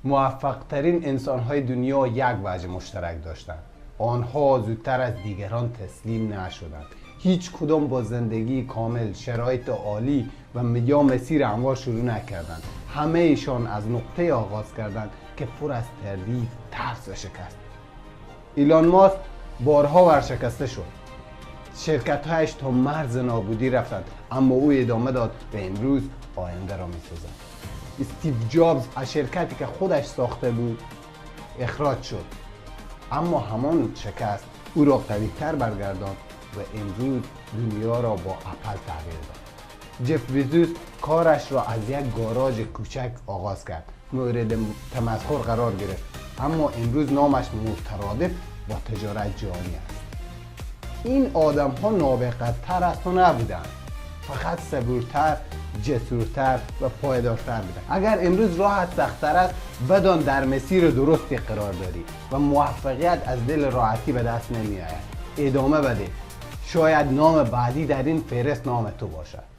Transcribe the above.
موفق ترین انسان های دنیا یک وجه مشترک داشتند. آنها زودتر از دیگران تسلیم نشدند. هیچ کدام با زندگی کامل، شرایط عالی و یا مسیر هموار شروع نکردند. همه ایشان از نقطه آغاز کردند که پر از تردید، ترس و شکست. ایلان ماسک بارها ورشکسته شد. شرکت‌هایش تا مرز نابودی رفتند، اما او ادامه داد و امروز آینده را می‌سازد. استیو جابز از شرکتی که خودش ساخته بود اخراج شد، اما همان شکست او را قوی‌تر برگرداند و امروز دنیا را با اپل تغییر داد. جف بیزوس کارش را از یک گاراژ کوچک آغاز کرد، مورد تمسخر قرار گرفت، اما امروز نامش مترادف با تجارت جهانی است. این آدم ها نابغه‌تر از تو نبودند، فقط صبورتر، جسورتر و پایدارتر بودند. اگر امروز راحت سخت‌تر است، بدان در مسیر درستی قرار داری و موفقیت از دل راحتی به دست نمی آید. ادامه بده، شاید نام بعدی در این فهرست نام تو باشد.